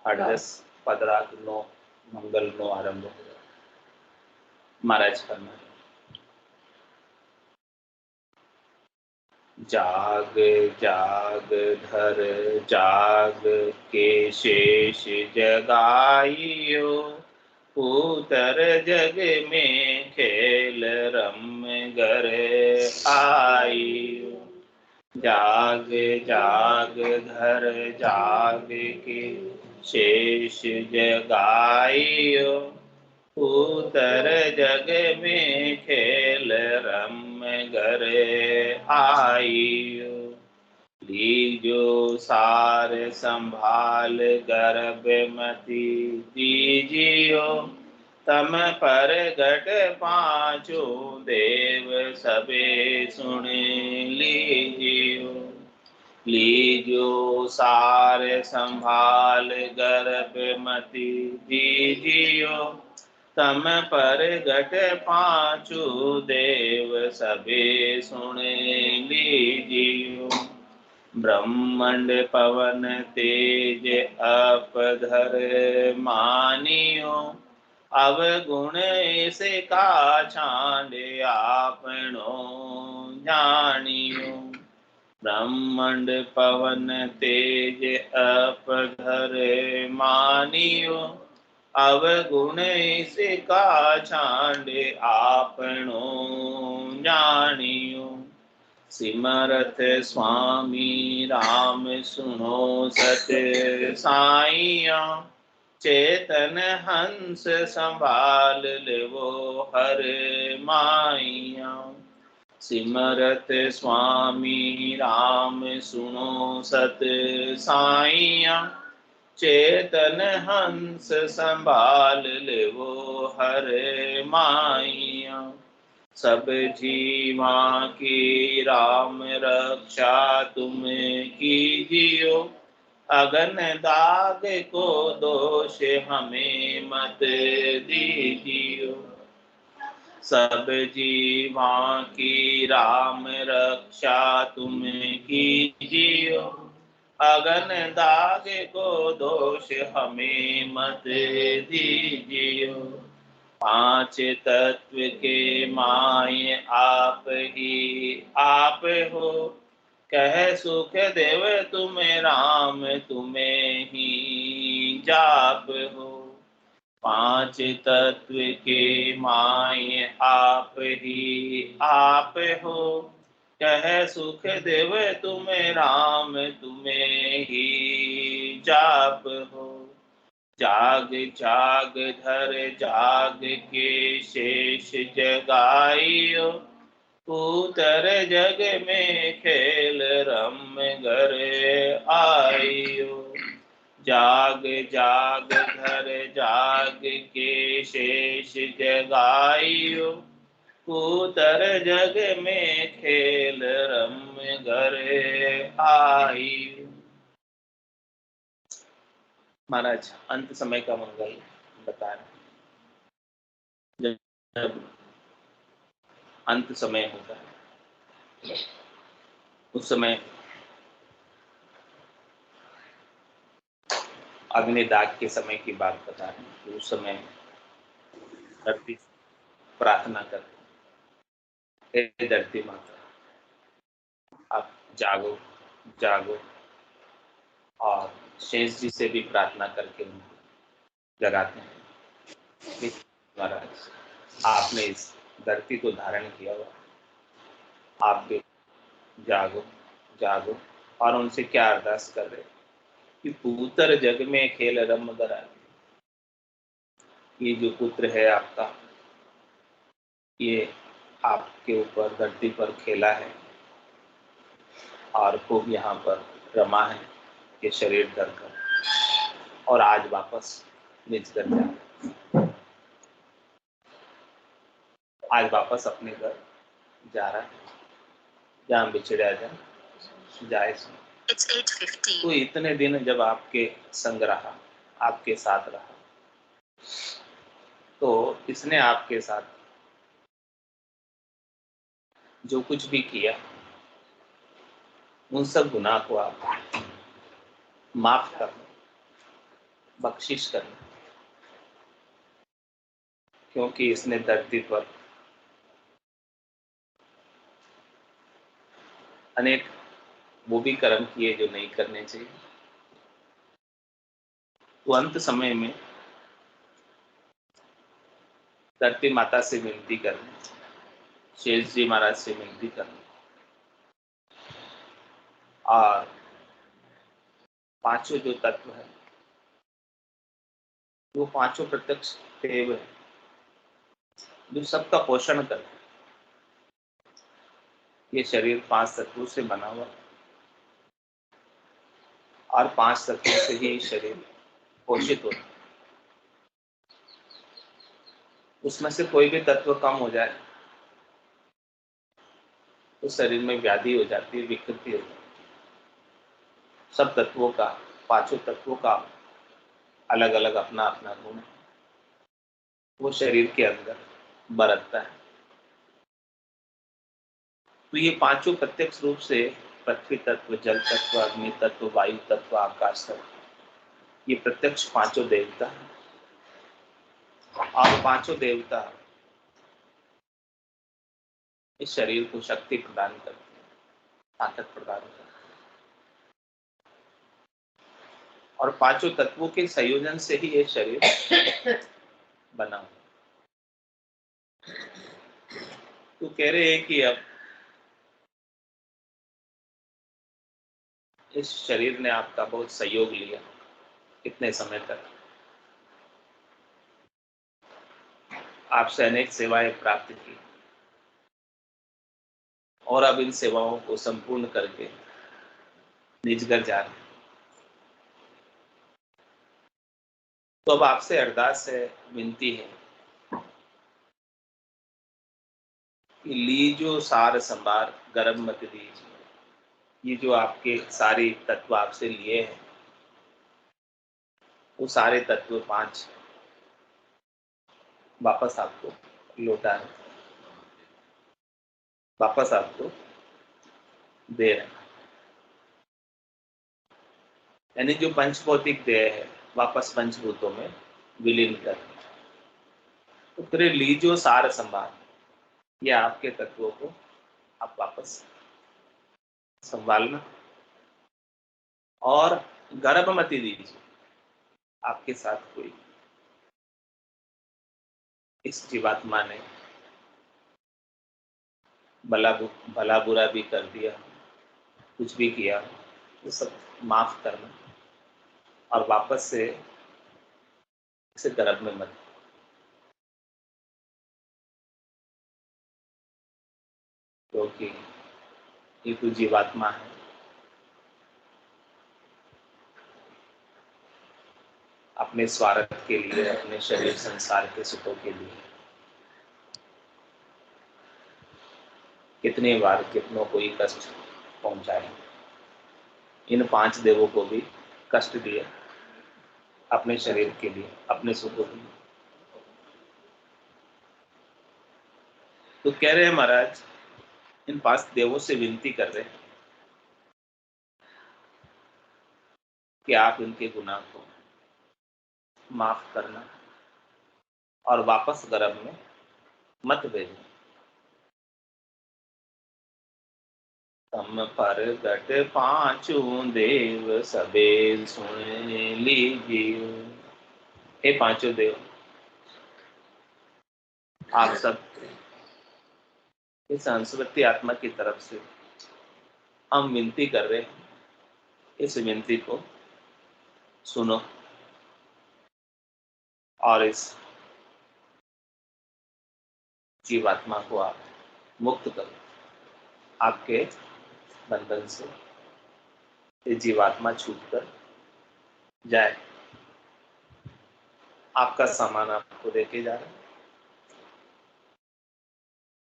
8-10 पदराग no मंगल no आरंभ हो गया महाराज करना है। जाग जाग धर जाग के शेष जगाइयो, उतर जग में खेल रम गर आइयो। जाग जाग धर जाग के शेष जगाइयो, उतर जग में खेल रम गर आइयो। लीजो सार संभाल गर्भमती दीजियो, तम पर घट पांचों देव सबे सुन लीजियो। लीजो सार संभाल गर्भमती दीजियो, तम पर घट पांचों देव सबे सुन लीजियो। ब्रह्मांड पवन तेज अपधर मानियो, अवगुण ऐसे का छांड आपनो जानियो। ब्रह्मांड पवन तेज अपधर मानियो, अवगुण ऐसे का छांड आपनो जानियो। सिमरथ स्वामी राम सुनो सत साइया, चेतन हंस संभाल लेवो हर माइया। सिमरथ स्वामी राम सुनो सत साइया, चेतन हंस संभाल लेवो हर माइया। सब जीवा की राम रक्षा तुम कीजियो, अगन दाग को दोष हमें मत दीजियो। सब जीवा की राम रक्षा तुम कीजियो, अगन दाग को दोष हमें मत दीजियो। पांच तत्व के माय आप ही आप हो, कह सुख देव तुम राम तुम्हें ही जाप हो। पांच तत्व के माय आप ही आप हो, कह सुख देव तुम राम तुम्हें ही जाप हो। जाग जाग धर जाग के शेष जगाइयो, उतर जग में खेल रम गर आइयो। जाग जाग धर जाग के शेष जगाइयो, उतर जग में खेल रम गर आइयो। महाराज अंत समय का मंगल बता रहे। जब अंत समय होता है उस समय अग्निदाह के समय की बात बता रहे हैं कि उस समय धरती प्रार्थना करती, हे धरती माता आप जागो जागो, और शेष जी से भी प्रार्थना करके उनको जगाते हैं। महाराज आपने इस धरती को धारण किया हुआ, आप भी जागो जागो। और उनसे क्या अरदास कर रहे कि पुत्र जग में खेल रम गर। ये जो पुत्र है आपका, ये आपके ऊपर धरती पर खेला है और खूब यहाँ पर रमा है ये शरीर धर कर, और आज वापस निज घर जा, आज वापस अपने घर जा रहा है, जहाँ बिछड़ा जाए। तो इतने दिन जब आपके संग रहा, आपके साथ रहा, तो इसने आपके साथ जो कुछ भी किया उन सब गुनाह को आप माफ कर दो। बख्शिश करना, क्योंकि इसने धरती पर अनेक वो भी कर्म किए जो नहीं करने चाहिए। तो अंत समय में धरती माता से विनती करनी, शेष जी महाराज से विनती करनी, और पांचों जो तत्व है वो पांचों प्रत्यक्ष देव है जो सबका पोषण करते हैं। ये शरीर 5 तत्वों से बना हुआ और 5 तत्वों से ही शरीर पोषित होता है। उसमें से कोई भी तत्व कम हो जाए तो शरीर में व्याधि हो जाती है, विकृति हो जाती है। सब तत्वों का, पांचों तत्वों का अलग अलग अपना अपना गुण वो शरीर के अंदर बरतता है। तो ये पांचों प्रत्यक्ष रूप से पृथ्वी तत्व, जल तत्व, अग्नि तत्व, वायु तत्व, आकाश तत्व, ये प्रत्यक्ष पांचों देवता है। और पांचों देवता इस शरीर को शक्ति प्रदान करते हैं, ताकत प्रदान करते हैं। और पांचों तत्वों के संयोजन से ही ये शरीर बना। तो कह रहे हैं कि अब इस शरीर ने आपका बहुत सहयोग लिया कितने समय तक, आपसे अनेक सेवाएं प्राप्त की, और अब इन सेवाओं को संपूर्ण करके निज घर जा रहे हैं। तो अब आपसे अरदास है, विनती है कि लीजो सार संभार गर्भ मत दीजिए। ये जो आपके सारे तत्व आपसे लिए हैं वो सारे तत्व 5 वापस आपको लौटा है, वापस आपको दे रहे हैं। यानी जो पंचभौतिक देह है वापस पंचभूतों में विलीन कर। तो फिर लीजो सार संभार, ये आपके तत्वों को आप वापस संभालना, और गर्भ मती दीजिए। आपके साथ कोई इस जीवात्मा ने भला बुरा भी कर दिया, कुछ भी किया, वो सब माफ करना और वापस से इसे गर्भ में मत। क्योंकि ये तो जीवात्मा है, अपने स्वार्थ के लिए, अपने शरीर संसार के सुखों के लिए कितने बार कितनों को ही कष्ट पहुंचाए। इन 5 देवों को भी कष्ट दिया अपने शरीर के लिए, अपने सुखों के लिए। तो कह रहे हैं महाराज, इन 5 देवों से विनती कर रहे हैं कि आप इनके गुनाह को माफ करना और वापस गर्भ में मत भेजना। तम पर गट 5 देव सबे सुन लीजिए। हे 5 देव, आप सब इस हंसवती आत्मा की तरफ से हम विनती कर रहे हैं, इस विनती को सुनो और इस जीवात्मा को आप मुक्त करो। आपके बंधन से ये जीवात्मा छूटकर जाए। आपका सामान आपको देके जा रहा है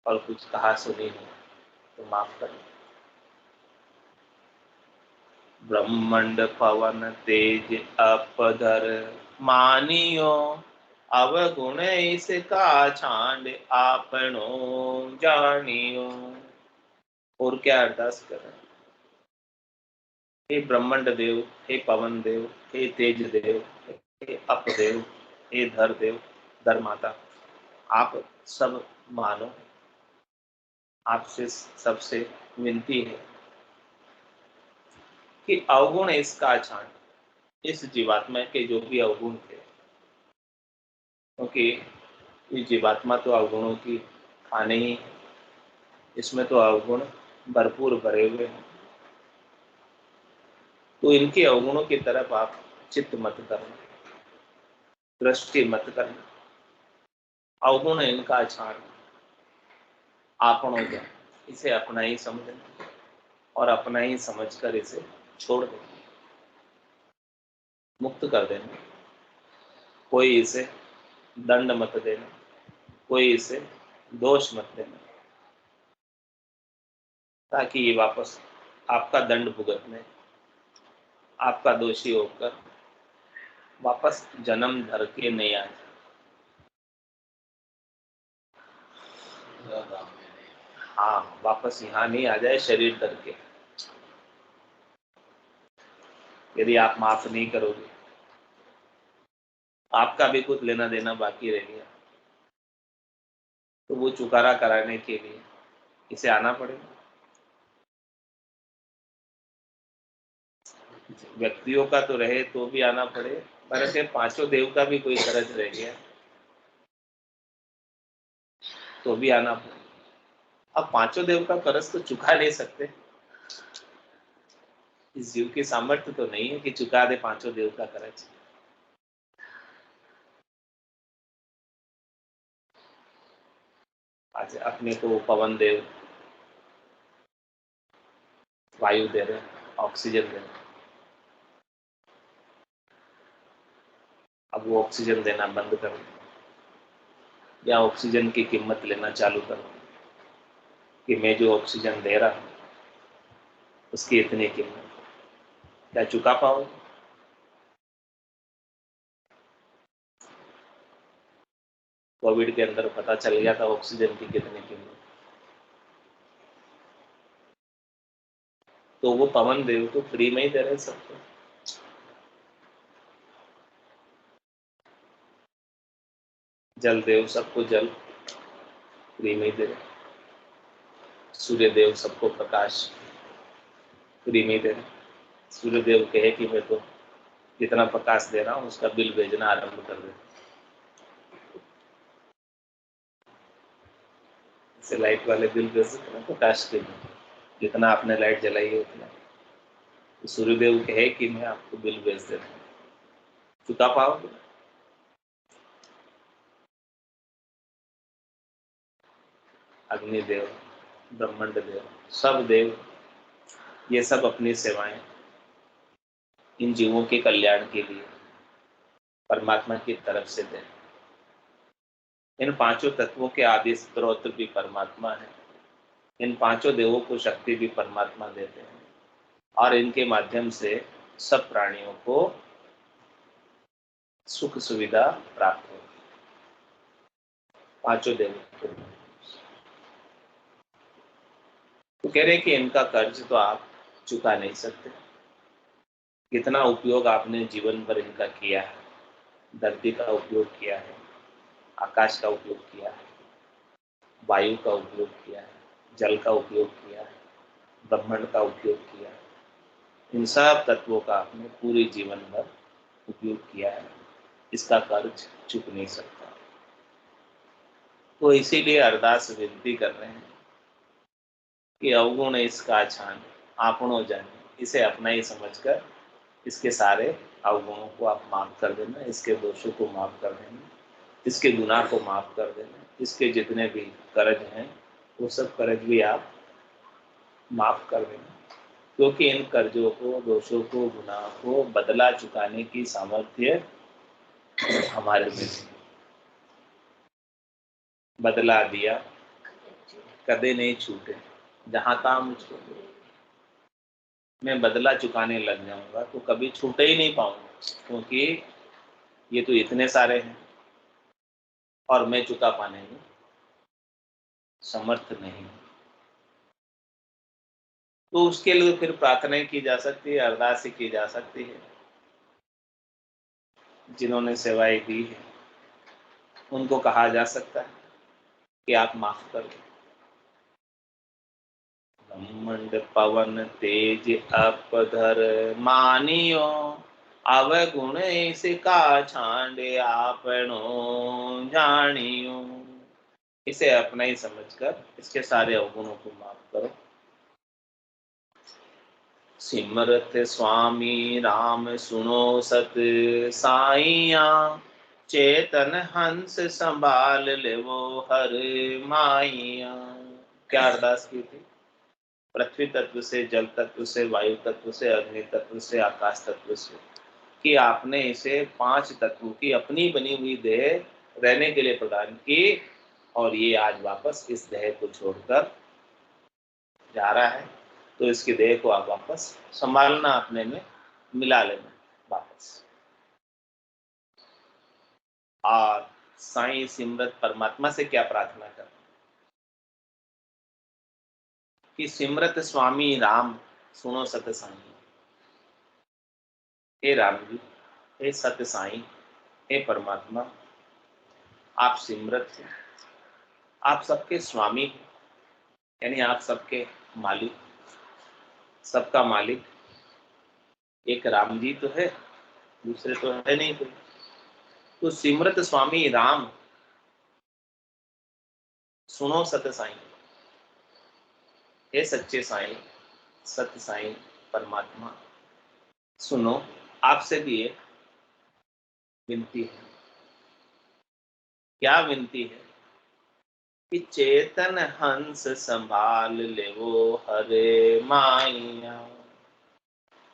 और कुछ कहा सुनी हो तो माफ करें। ब्रह्मांड पवन तेज अपधर मानियो, अवगुण इसका छांड आपनो जानियो। और क्या अरदास कर रहे हैं? हे ब्रह्मांड देव, हे पवन देव, हे तेज देव, हे अपदेव, हे धर देव, धर माता, आप सब मानो, आपसे सबसे विनती है कि अवगुण इसका छान, इस जीवात्मा के जो भी अवगुण थे, क्योंकि ये जीवात्मा तो अवगुणों की खाने ही, इसमें तो अवगुण भरपूर भरे हुए हैं, तो इनके अवगुणों की तरफ आप चित्त मत करना, दृष्टि मत करना। अवगुण इनका छान, आपनो जाए, इसे अपना ही समझना और अपना ही समझकर इसे छोड़ देना, मुक्त कर देना। कोई इसे दंड मत देना, कोई इसे दोष मत देना, ताकि ये वापस आपका दंड भुगतने, आपका दोषी होकर वापस जन्म धर के नहीं आ जाए। हाँ, वापस यहाँ नहीं आ जाए शरीर धर के। यदि आप माफ नहीं करोगे, आपका भी कुछ लेना देना बाकी रह गया, तो वो चुकारा कराने के लिए इसे आना पड़ेगा। व्यक्तियों का तो रहे तो भी आना पड़े, पर ऐसे पांचों देव का भी कोई कर्ज रह गया तो भी आना पड़े। अब पांचों देव का कर्ज तो चुका नहीं सकते, इस जीव की सामर्थ्य तो नहीं है कि चुका दे पांचों देव का कर्ज। आज अपने को पवन देव वायु दे रहे, ऑक्सीजन दे रहे, अब वो ऑक्सीजन देना बंद कर या ऑक्सीजन की कीमत लेना चालू करो कि मैं जो ऑक्सीजन दे रहा हूं उसकी इतनी कीमत, क्या चुका पाओ? कोविड के अंदर पता चल गया था ऑक्सीजन की कितनी कीमत, तो वो पवन देव तो फ्री में ही दे रहे सबको। जल देव सबको जल फ्री में ही दे रहे, सूर्य देव सबको प्रकाश फ्री में ही दे रहे। सूर्य देव कहे कि मैं तो जितना प्रकाश दे रहा हूं उसका बिल भेजना आरंभ कर दे, इसे लाइट वाले बिल भेज सकते ना प्रकाश के लिए, जितना आपने लाइट जलाई है उतना, तो सूर्यदेव कहे कि मैं आपको बिल भेज देता हूँ, चुका पाओगे? अग्निदेव, ब्रह्मांड देव, सब देव, ये सब अपनी सेवाएं इन जीवों के कल्याण के लिए परमात्मा की तरफ से दें। इन पांचों तत्वों के आदि स्रोत भी परमात्मा है, इन पांचों देवों को शक्ति भी परमात्मा देते हैं और इनके माध्यम से सब प्राणियों को सुख सुविधा प्राप्त हो, पांचों देवों को। तो कह रहे हैं कि इनका कर्ज तो आप चुका नहीं सकते, कितना उपयोग आपने जीवन भर इनका किया है, धरती का उपयोग किया है, आकाश का उपयोग किया है, वायु का उपयोग किया है, जल का उपयोग किया है, ब्रह्मांड का उपयोग किया है, इन सब तत्वों का आपने पूरे जीवन भर उपयोग किया है, इसका कर्ज चुक नहीं सकता। तो इसीलिए अरदास विनती कर रहे हैं कि अवगुण इसका छान, आपनो जाने, इसे अपना ही समझकर इसके सारे अवगुणों को आप माफ कर देना, इसके दोषों को माफ कर देना, इसके गुनाह को माफ कर देना, इसके जितने भी कर्ज हैं वो सब कर्ज भी आप माफ कर देना, क्योंकि इन कर्जों को, दोषों को, गुनाह को बदला चुकाने की सामर्थ्य हमारे में है। बदला दिया कदे नहीं छूटे, जहां काम छूटे, मैं बदला चुकाने लग जाऊंगा तो कभी छूटे ही नहीं पाऊंगा, क्योंकि ये तो इतने सारे हैं और मैं चुका पाने में समर्थ नहीं। तो उसके लिए फिर प्रार्थना की जा सकती है, अरदास की जा सकती है, जिन्होंने सेवाएं दी है उनको कहा जा सकता है कि आप माफ कर दो। ब्रह्मंड पवन तेज अपधर मानियो, अवगुण इसका छांडे आपनो जानियो। इसे अपना ही समझकर इसके सारे अवगुणों को माफ करो। सिमरत स्वामी राम सुनो सत साइया, चेतन हंस संभाल ले वो हर माइया। क्या अरदास की थी? पृथ्वी तत्व से, जल तत्व से, वायु तत्व से, अग्नि तत्व से, आकाश तत्व से, कि आपने इसे 5 तत्वों की अपनी बनी हुई देह रहने के लिए प्रदान की, और ये आज वापस इस देह को छोड़कर जा रहा है। तो इसकी देह को आप वापस संभालना, अपने में मिला लेना वापस। और साईं सिमरत परमात्मा से क्या प्रार्थना कर कि सिमरत स्वामी राम सुनो सत साईं। हे राम जी, हे सत्य साईं, हे परमात्मा, आप सिमरत हैं, आप सबके स्वामी हैं, यानी आप सबके मालिक, सबका मालिक एक राम जी तो है, दूसरे तो है नहीं कोई। तो सिमरत स्वामी राम सुनो सत्य साईं, हे सच्चे साईं, सत्य साईं परमात्मा, सुनो, आपसे भी एक विनती है। क्या विनती है? कि चेतन हंस संभाल ले वो हरे माइया।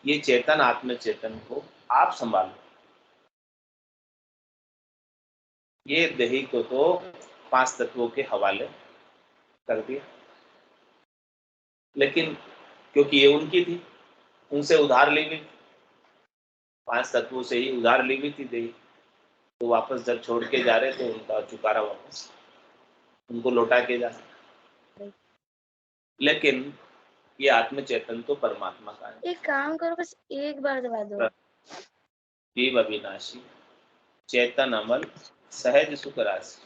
ये चेतन आत्म चेतन को आप संभालो। ये देही को तो 5 तत्वों के हवाले कर दिया, लेकिन क्योंकि ये उनकी थी, उनसे उधार ली हुई, 5 तत्वों से ही उधार ली हुई थी देही, तो वापस जब छोड़ के जा रहे थे उनका चुकारा वापस उनको लौटा के जा सकते। लेकिन ये आत्म चेतन तो परमात्मा का है। एक काम करो, बस एक बार दबा दो। जीव अविनाशी, चेतन अमल, सहज सुख राशि।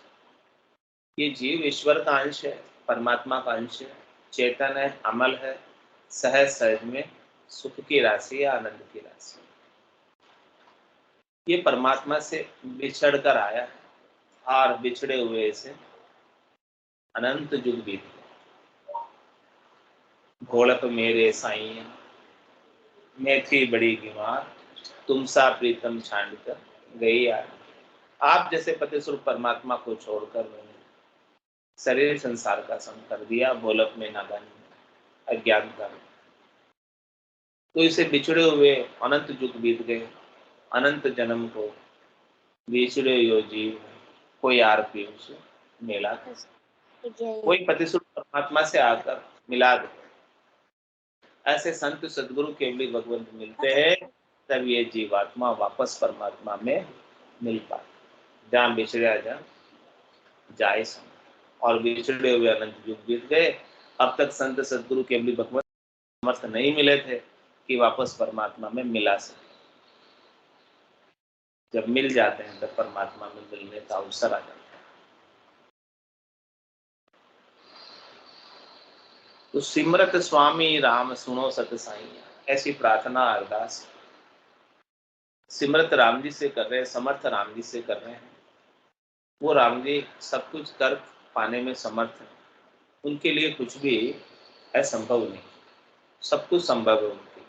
ये जीव ईश्वर का अंश है, परमात्मा का अंश है, चेतन है, अमल है, सहज सहज में सुख की राशि या आनंद की राशि। ये परमात्मा से बिछड़ कर आया है, और बिछड़े हुए से अनंत युग बीत गए। घोड़क मेरे साईं, मैं थी बड़ी बीमार, तुम सा प्रीतम छांड कर गई यार। आप जैसे पति स्वरूप परमात्मा को छोड़कर मैंने शरीर संसार का संग कर दिया, भोलक में नादानी में, अज्ञान का। तो इसे बिछड़े हुए अनंत युग बीत गए, अनंत जन्म को बिछड़े यो जीव कोई आर पीऊ से मिला, कोई पति स्वरूप परमात्मा से आकर मिला दे। ऐसे संत सदगुरु केवली भगवंत मिलते हैं, तब ये जीवात्मा वापस परमात्मा में मिल पाए। जहाँ बिछड़ा जा जाए सम, और बिछड़े हुए अनंत युग बीत गए। अब तक संत सदगुरु केवली भगवंत समर्थ नहीं मिले थे कि वापस परमात्मा में मिला सके। जब मिल जाते हैं तब परमात्मा में मिलने का अवसर आ जाता है। तो सिमरत स्वामी राम सुनो सत साईं, ऐसी प्रार्थना अरदास सिमरत राम जी से कर रहे हैं, समर्थ राम जी से कर रहे हैं। वो राम जी सब कुछ कर पाने में समर्थ है, उनके लिए कुछ भी असंभव नहीं, सब कुछ संभव है उनके।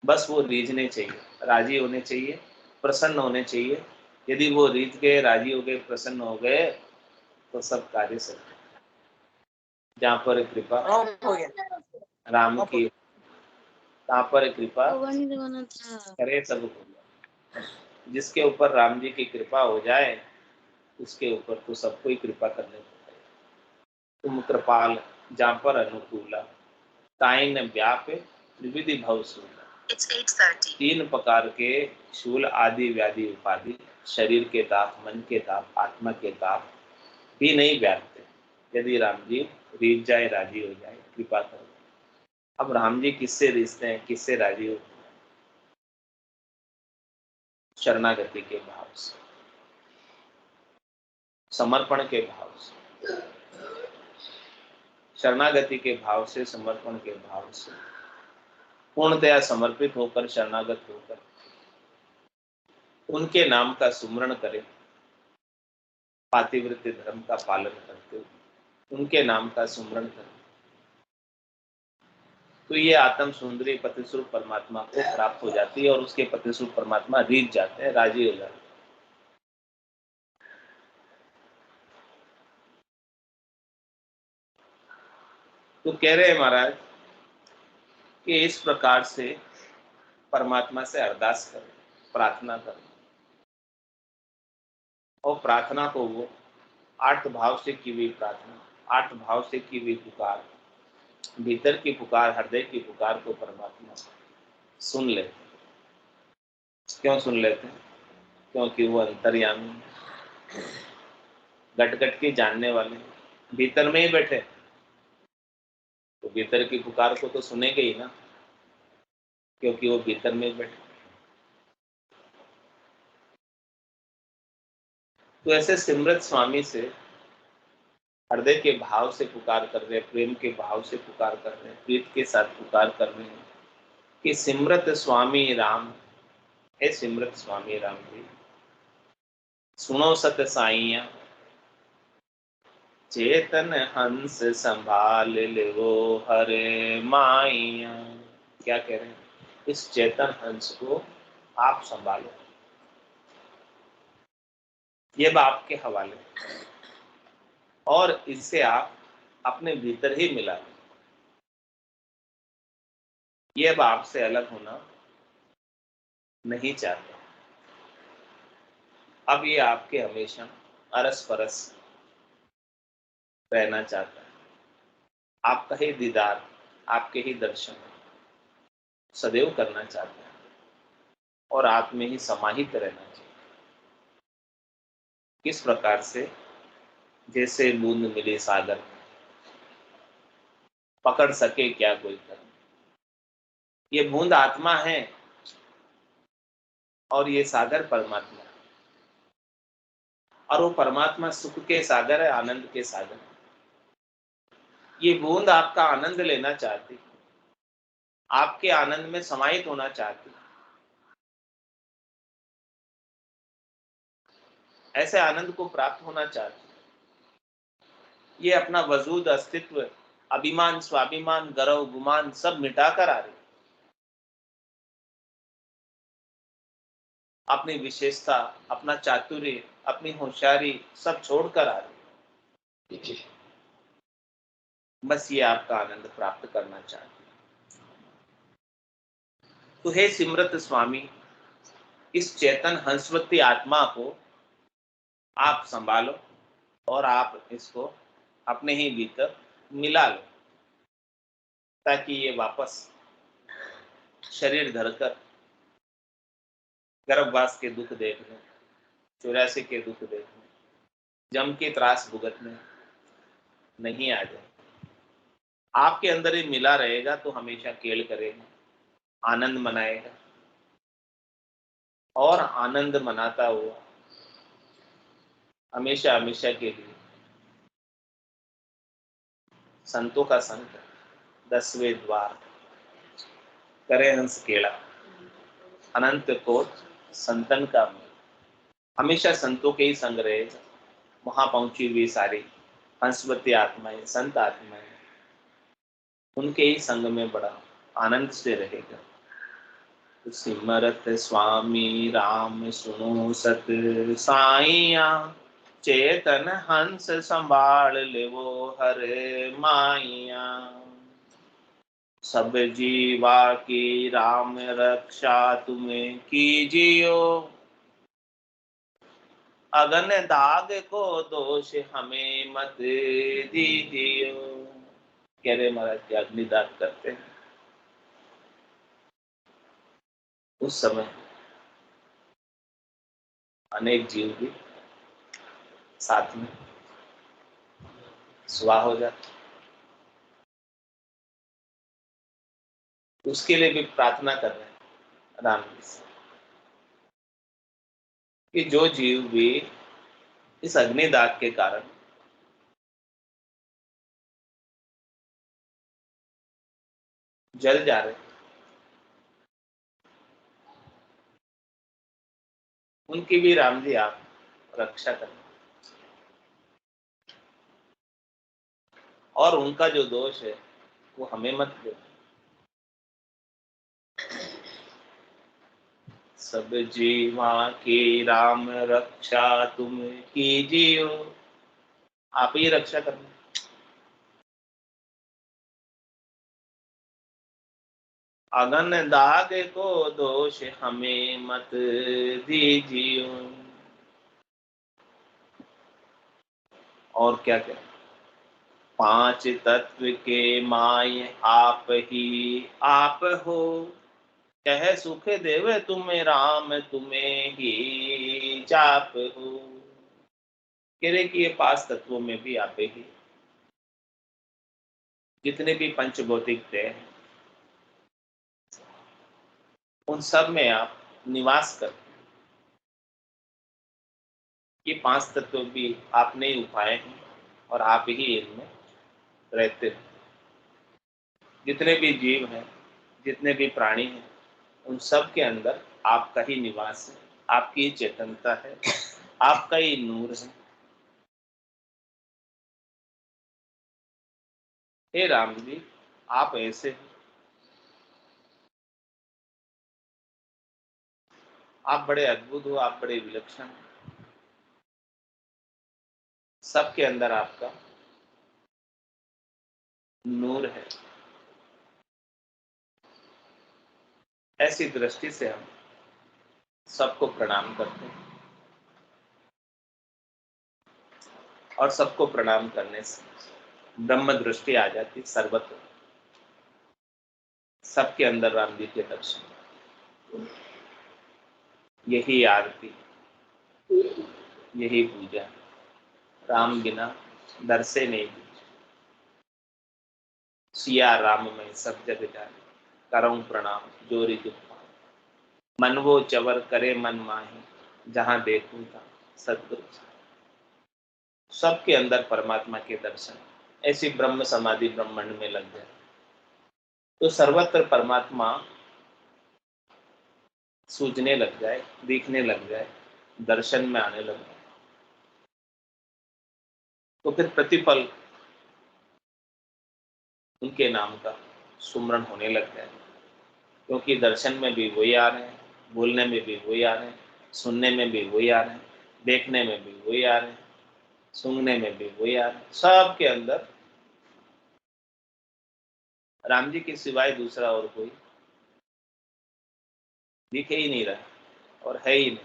बस वो रीझने चाहिए, राजी होने चाहिए, प्रसन्न होने चाहिए। यदि वो रीझ गए, राजी हो गए, प्रसन्न हो गए, तो सब कार्य सफल। जहाँ पर कृपा राम की, तहाँ पर कृपा करे सब हो। जिसके ऊपर राम जी की कृपा हो जाए, उसके ऊपर तो सबको ही कृपा करने पड़ता है। तुम कृपाल जहाँ पर अनुकूला, ताइन व्याप विविधि भव सूला। 3 प्रकार के शूल आदि व्याधि उपाधि, शरीर के ताप, मन के ताप, आत्मा के ताप भी नहीं व्यापते यदि राम जी रीझ जाए, राजी हो जाए, कृपा करो। अब राम जी किससे रिश्ते हैं, किससे राजी हो? शरणागति के भाव से, समर्पण के भाव से, शरणागति के भाव से, समर्पण के भाव से, पूर्णतया समर्पित होकर, शरणागत होकर उनके नाम का सुमरण करें, पातिव्रत्य धर्म का पालन करते हुए उनके नाम का सुमरण करें, तो ये आत्म सुंदरी पतिस्वरूप परमात्मा को प्राप्त हो जाती है और उसके पतिस्वरूप परमात्मा रीझ जाते हैं, राजी हो जाते हैं। तो कह रहे हैं महाराज कि इस प्रकार से परमात्मा से अरदास करें, प्रार्थना करें, और प्रार्थना को वो 8 भाव से की हुई प्रार्थना, 8 भाव से की हुई पुकार, भीतर की पुकार, हृदय की पुकार को परमात्मा सुन लेते। क्यों सुन लेते हैं? क्योंकि वो अंतर्यामी, घट घट के जानने वाले, भीतर में ही बैठे, तो भीतर की पुकार को तो सुनेंगे ही ना, क्योंकि वो भीतर में ही बैठे। तो ऐसे सिमरत स्वामी से हृदय के भाव से पुकार कर रहे हैं, प्रेम के भाव से पुकार कर रहे हैं, प्रीत के साथ पुकार कर रहे हैं कि सिमरत स्वामी राम, हे सिमरत स्वामी राम जी, सुनो सत साइया, चेतन हंस संभाल ले वो हरे माइया। क्या कह रहे हैं? इस चेतन हंस को आप संभालो, ये अब आपके हवाले, और इससे आप अपने भीतर ही मिला लें। ये अब आपसे अलग होना नहीं चाहते, अब ये आपके हमेशा अरस परस रहना चाहता है, आपका ही दीदार, आपके ही दर्शन सदैव करना चाहता है, और आप में ही समाहित रहना चाहिए। किस प्रकार से? जैसे बूंद मिले सागर, पकड़ सके क्या कोई कर। ये बूंद आत्मा है और ये सागर परमात्मा है, और वो परमात्मा सुख के सागर है, आनंद के सागर है। ये बूंद आपका आनंद लेना चाहती, आपके आनंद में समाहित होना चाहती, ऐसे आनंद को प्राप्त होना चाहती। ये अपना वजूद, अस्तित्व, अभिमान, स्वाभिमान, गर्व, गुमान सब मिटाकर आ रही, अपनी विशेषता, अपना चातुर्य, अपनी होशियारी सब छोड़कर आ रही, बस ये आपका आनंद प्राप्त करना चाहती। तो हे सिमरत स्वामी, इस चेतन हंसवती आत्मा को आप संभालो और आप इसको अपने ही भीतर मिला लो, ताकि ये वापस शरीर धरकर गर्भवास के दुख देखने, 84 के दुख देखने, जम के त्रास भुगतने नहीं आ जाए। आपके अंदर ही मिला रहेगा तो हमेशा खेल करेगा, आनंद मनाएगा, और आनंद मनाता हुआ हमेशा हमेशा के लिए संतों का संग, 10वें द्वार करे हंस केड़ा, अनंत कोट संतन का मेल, हमेशा संतों के ही संग रहेगा। वहां पहुंची हुई सारी हंसवती आत्माएं, संत आत्माएं, उनके ही संग में बड़ा आनंद से रहेगा। तो सिमरत स्वामी राम, सुनो सत साइया, चेतन हंस संभाल ले वो हरे माइया। सब जीवा की राम रक्षा तुम्हें कीजियो, अगन दाग को दोष हमें मत दीजियो। कह रहे महाराज की अग्निदान करते हैं, उस समय अनेक जीव भी साथ में स्वाह हो जाते, उसके लिए भी प्रार्थना कर रहे हैं राम जी से। कि जो जीव भी इस अग्निदाग के कारण जल जा रहे, उनकी भी राम जी आप रक्षा करें, और उनका जो दोष है वो हमें मत दे। सब जीवा की राम रक्षा तुम कीजियो, आप ही रक्षा करना। अगन दाग को दोष हमें मत दीजियो। और क्या क्या, पांच तत्व के माय आप ही आप हो, कह सुख देव तुम्हें राम तुम्हें ही चाप हो। कह रहे कि ये पांच तत्वों में भी आप ही, जितने भी पंचभौतिक थे उन सब में आप निवास करते। ये पांच तत्व भी आपने ही उपाए हैं और आप ही इनमें रहते हैं। जितने भी जीव हैं, जितने भी प्राणी हैं, उन सब के अंदर आपका ही निवास है, आपकी ही चेतनता है, आपका ही नूर है। हे राम जी, आप ऐसे हैं, आप बड़े अद्भुत हो, आप बड़े विलक्षण हैं। सबके अंदर आपका नूर है। ऐसी दृष्टि से हम सबको प्रणाम करते हैं, और सबको प्रणाम करने से ब्रह्म दृष्टि आ जाती सर्वत्र। सबके अंदर राम जी के दर्शन, यही आरती, यही पूजा। राम बिना दरसे नहीं दी। सिया राम में सब जग जाने, करऊं प्रणाम जोरी जुग पाए। मन वो चवर करे मन माही, जहां देखूं तहां सतगुरु साई। सबके अंदर परमात्मा के दर्शन, ऐसी ब्रह्म समाधि ब्रह्मांड में लग जाए तो सर्वत्र परमात्मा सूझने लग जाए, दिखने लग जाए, दर्शन में आने लग जाए, तो फिर प्रतिपल उनके नाम का सुमरण होने लग जाए। क्योंकि दर्शन में भी वही आ रहे हैं, बोलने में भी वही आ रहे हैं, सुनने में भी वही आ रहे हैं, देखने में भी वही आ रहे हैं, सूंघने में भी वही आ रहे हैं। सबके अंदर राम जी के सिवाय दूसरा और कोई दिखे ही नहीं रहा और है ही नहीं।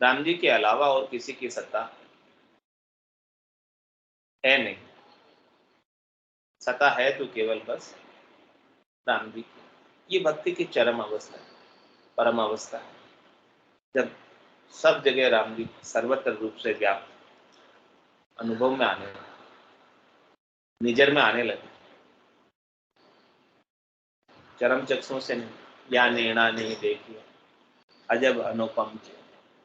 राम जी के अलावा और किसी की सत्ता है नहीं। सत्ता है तो केवल बस राम जी की। ये भक्ति की चरम अवस्था है, परम अवस्था है, जब सब जगह राम जी सर्वत्र रूप से व्याप्त अनुभव में आने लगे, निजर में आने लगे। चरम चक्षुओं से नहीं, या नैना नहीं देखिए अजब अनुपम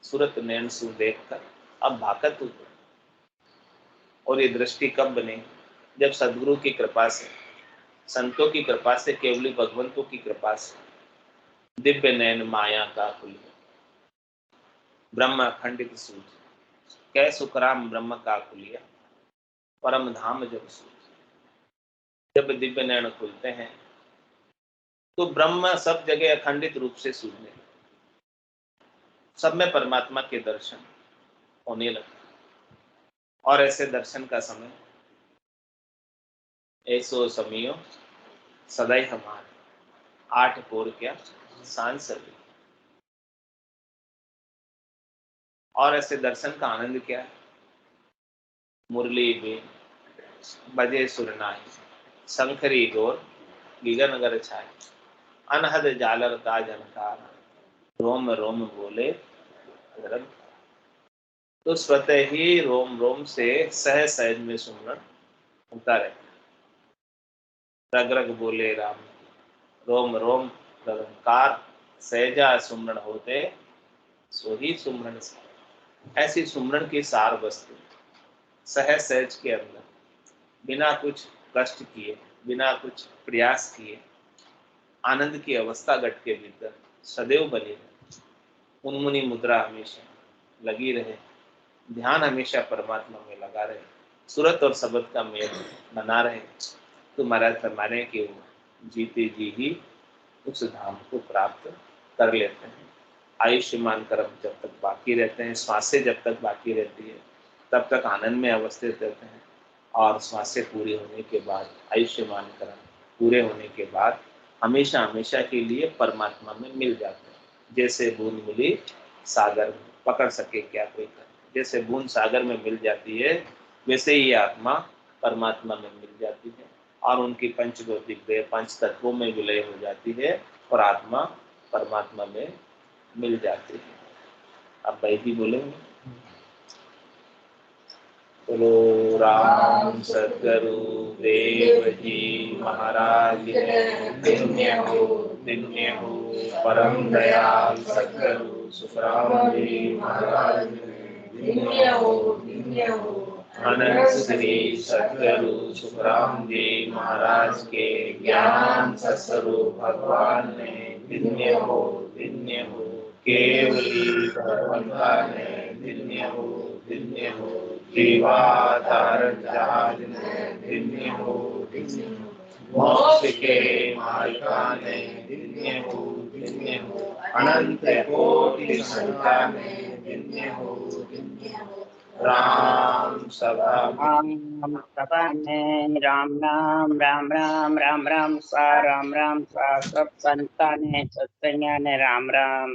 सूरत नैन सु देख कर अब भाकत हो। और ये दृष्टि कब बने? जब सदगुरु की कृपा से, संतों की कृपा से, केवली भगवंतों की कृपा से दिव्य नैन माया का खुल, ब्रह्म खंडित सूझ, कै सुखराम ब्रह्म का खुलिया, परम धाम जब सूझ। जब दिव्य नैन खुलते हैं तो ब्रह्म सब जगह अखंडित रूप से सूझने, सब में परमात्मा के दर्शन होने लगे। और ऐसे दर्शन का समय ऐसो समियो सदैव हमारे, आठ कोर क्या सांझ सभी। और ऐसे दर्शन का आनंद क्या है? मुरली भी बजे सुरनाई, शंखरी गोर गिगनगर छाए, अनहद जालर का झनकार, रोम रोम बोले अगरम। तो स्वतः ही रोम रोम से सह सहज में सुमरण होता रहता। रग रग बोले राम, रोम रोम रंकार, सहजा सुमरण होते सो ही सुमरन सार। ऐसी सुमरन की सार वस्तु सहज सहज के अंदर, बिना कुछ कष्ट किए, बिना कुछ प्रयास किए, आनंद की अवस्था घट के भीतर सदैव बनी रहे, उन्मुनी मुद्रा हमेशा लगी रहे, ध्यान हमेशा परमात्मा में लगा रहे, सूरत और शब्द का मेल बना रहे, तो तुम्हारे के जीते जी ही उस धाम को प्राप्त कर लेते हैं। आयुष्मान कर्म जब तक बाकी रहते हैं, श्वासें जब तक बाकी रहती है, तब तक आनंद में अवस्थित रहते हैं, और श्वासें पूरी होने के बाद, आयुष्मान कर्म पूरे होने के बाद हमेशा हमेशा के लिए परमात्मा में मिल जाते हैं। जैसे बूंद मिली सागर में, पकड़ सके क्या कोई कर, जैसे बूंद सागर में मिल जाती है, वैसे ही आत्मा परमात्मा में मिल जाती है, और उनकी पंचभौतिक देह पंच तत्वों में विलय हो जाती है, और आत्मा परमात्मा में मिल जाती है। अब भाई भी बोलेंगे, बोलो राम सद्गुरु देव जी महाराज धन्य हो परम दयाल सद्गुरु सुखराम जी महाराज धन्य हो अनंत श्री सद्गुरु सुखराम जी महाराज के ज्ञान सत्स्वरूप भगवान ने धन्य हो केवली भगवंता ने धन्य हो जीवाधारण जहाज ने धन्य हो मोक्ष के मालिका ने धन्य हो अनंत कोटि संतान ने धन्य हो राम सभा में राम राम सा सब संतान सत्संग ने राम राम